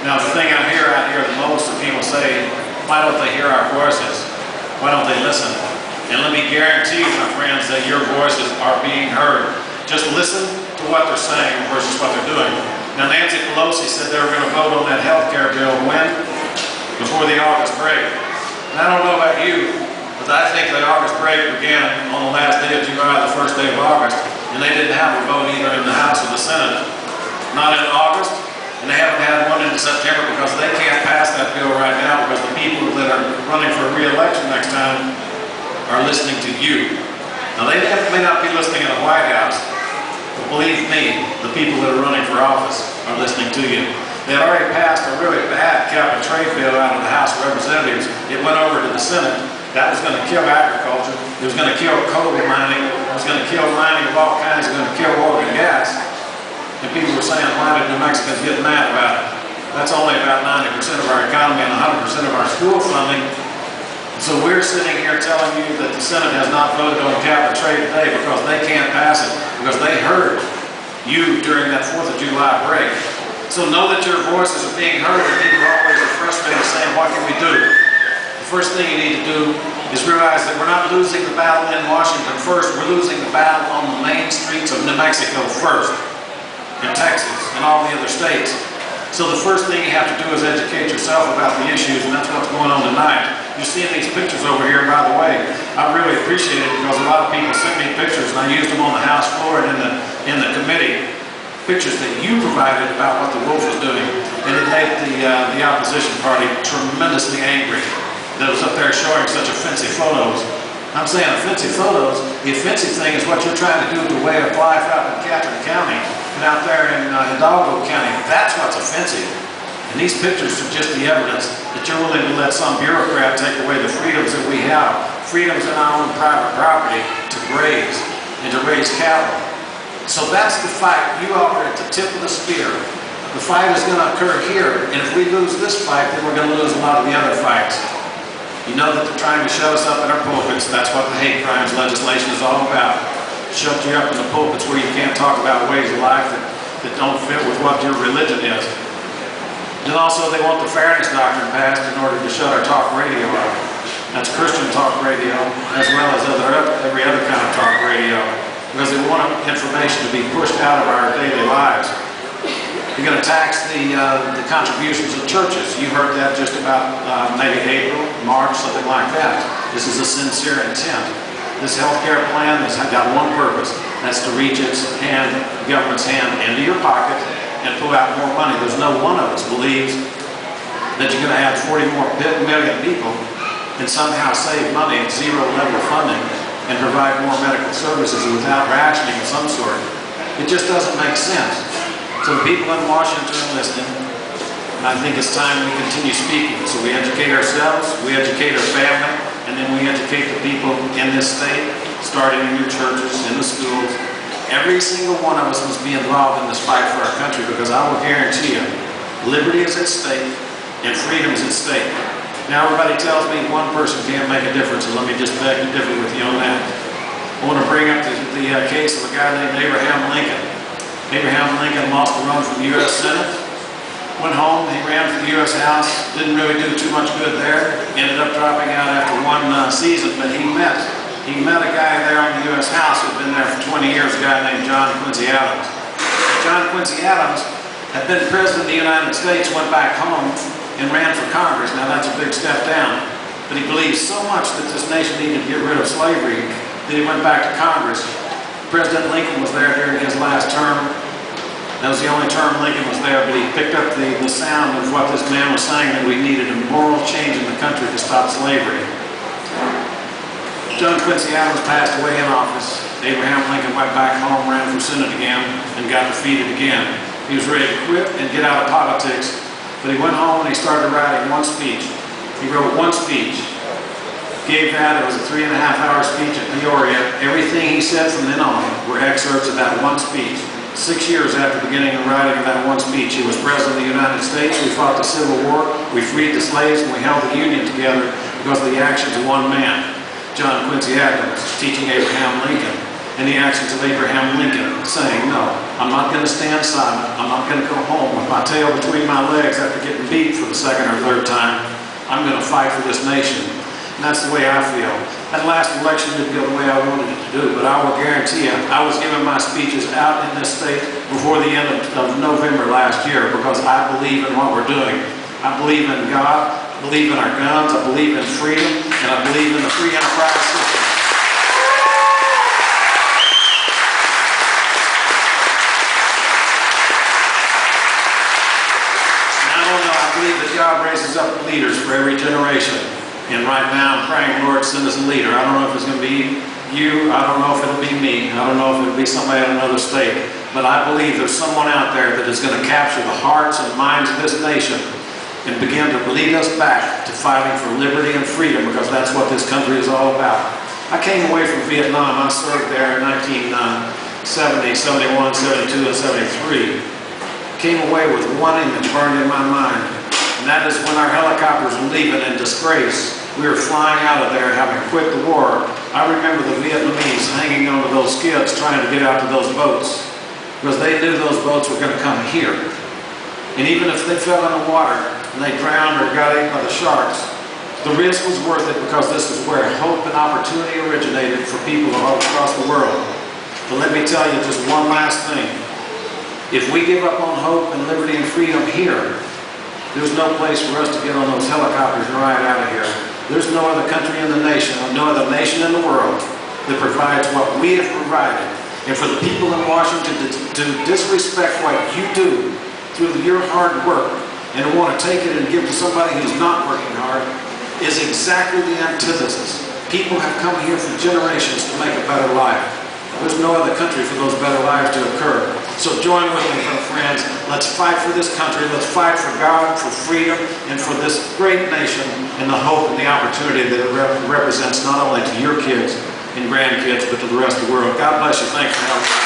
Now, the thing I hear out here the most of people say, why don't they hear our voices? Why don't they listen? And let me guarantee you, my friends, that your voices are being heard. Just listen to what they're saying versus what they're doing. Now, Nancy Pelosi said they were going to vote on that health care bill when? Before the August break. And I don't know about you, but I think the August break began on the last day of July, the first day of August, and they didn't have a vote either in the House or the Senate. Not in August, and they haven't had one in September because they can't pass that bill right now because the people that are running for re-election next time are listening to you. Now, they may not be listening in the White House, but believe me, the people that are running for office are listening to you. They had already passed a really bad cap and trade bill out of the House of Representatives. It went over to the Senate. That was going to kill agriculture. It was going to kill coal mining. It was going to kill mining of all kinds. It was going to kill oil and gas. And people were saying, why did New Mexicans get mad about it? That's only about 90% of our economy and 100% of our school funding. So we're sitting here telling you that the Senate has not voted on cap and trade today because they can't pass it, because they heard you during that 4th of July break. So know that your voices are being heard, and people always are frustrated saying, what can we do? The first thing you need to do is realize that we're not losing the battle in Washington first, we're losing the battle on the main streets of New Mexico first, in Texas, and all the other states. So the first thing you have to do is educate yourself about the issues, and that's what's going on tonight. You're seeing these pictures over here, by the way. I really appreciate it because a lot of people sent me pictures, and I used them on the House floor and in the committee. Pictures that you provided about what the wolf was doing, and it made the opposition party tremendously angry. That was up there showing such offensive photos. I'm saying offensive photos. The offensive thing is what you're trying to do to the way of life out in Catherine County and out there in Hidalgo County. That's what's offensive. And these pictures are just the evidence that you're willing to let some bureaucrat take away the freedoms that we have, freedoms in our own private property to graze and to raise cattle. So that's the fight. You are at the tip of the spear. The fight is going to occur here, and if we lose this fight, then we're going to lose a lot of the other fights. You know that they're trying to shut us up in our pulpits. That's what the hate crimes legislation is all about. Shut you up in the pulpits where you can't talk about ways of life that don't fit with what your religion is. And also they want the fairness doctrine passed in order to shut our talk radio up. That's Christian talk radio, as well as every other kind of talk radio. Because they want information to be pushed out of our daily lives. You're going to tax the contributions of churches. You heard that just about maybe April, March, something like that. This is a sincere intent. This health care plan has got one purpose. That's to reach its hand, the government's hand, into your pocket and pull out more money. There's no one of us believes that you're going to have 40 more million people and somehow save money at zero level funding and provide more medical services without rationing of some sort. It just doesn't make sense. So the people in Washington are listening, and I think it's time we continue speaking. So we educate ourselves, we educate our family, and then we educate the people in this state, starting in your churches, in the schools. Every single one of us must be involved in this fight for our country, because I will guarantee you, liberty is at stake, and freedom is at stake. Now everybody tells me one person can't make a difference, and let me just beg to differ with you on that. I want to bring up the case of a guy named Abraham Lincoln. Abraham Lincoln lost the run for the U.S. Senate, went home, he ran for the U.S. House, didn't really do too much good there, ended up dropping out after one season, but he met a guy there on the U.S. House who'd been there for 20 years, a guy named John Quincy Adams. John Quincy Adams had been president of the United States, went back home, and ran for Congress. Now that's a big step down. But he believed so much that this nation needed to get rid of slavery that he went back to Congress. President Lincoln was there during his last term. That was the only term Lincoln was there, but he picked up the sound of what this man was saying, that we needed a moral change in the country to stop slavery. John Quincy Adams passed away in office. Abraham Lincoln went back home, ran for Senate again, and got defeated again. He was ready to quit and get out of politics. But he went home and he started writing one speech. He wrote one speech. Gave that, it was a 3.5-hour speech at Peoria. Everything he said from then on were excerpts of that one speech. 6 years after beginning the writing of that one speech, he was president of the United States. We fought the Civil War, we freed the slaves, and we held the Union together because of the actions of one man, John Quincy Adams, teaching Abraham Lincoln, and the actions of Abraham Lincoln, saying, no, I'm I'm not going to stand silent. I'm not going to go home with my tail between my legs after getting beat for the second or third time. I'm going to fight for this nation. And that's the way I feel. That last election didn't go the way I wanted it to do, but I will guarantee you, I was giving my speeches out in this state before the end of November last year because I believe in what we're doing. I believe in God, I believe in our guns, I believe in freedom, and I believe in the free enterprise system. I believe that God raises up leaders for every generation. And right now I'm praying, Lord, send us a leader. I don't know if it's going to be you. I don't know if it'll be me. I don't know if it'll be somebody in another state. But I believe there's someone out there that is going to capture the hearts and minds of this nation and begin to lead us back to fighting for liberty and freedom, because that's what this country is all about. I came away from Vietnam. I served there in 1970, 71, 72, and 73. Came away with one image burned in my mind, and that is when our helicopters were leaving in disgrace. We were flying out of there having quit the war. I remember the Vietnamese hanging onto those skids trying to get out to those boats because they knew those boats were going to come here. And even if they fell in the water and they drowned or got eaten by the sharks, the risk was worth it because this is where hope and opportunity originated for people all across the world. But let me tell you just one last thing. If we give up on hope and liberty and freedom here, there's no place for us to get on those helicopters and ride out of here. There's no other country in the nation, or no other nation in the world that provides what we have provided. And for the people in Washington to disrespect what you do through your hard work and to want to take it and give to somebody who's not working hard is exactly the antithesis. People have come here for generations to make a better life. There's no other country for those better lives to occur. So join with me, friends. Let's fight for this country. Let's fight for God, for freedom, and for this great nation, and the hope and the opportunity that it represents not only to your kids and grandkids, but to the rest of the world. God bless you. Thanks for helping.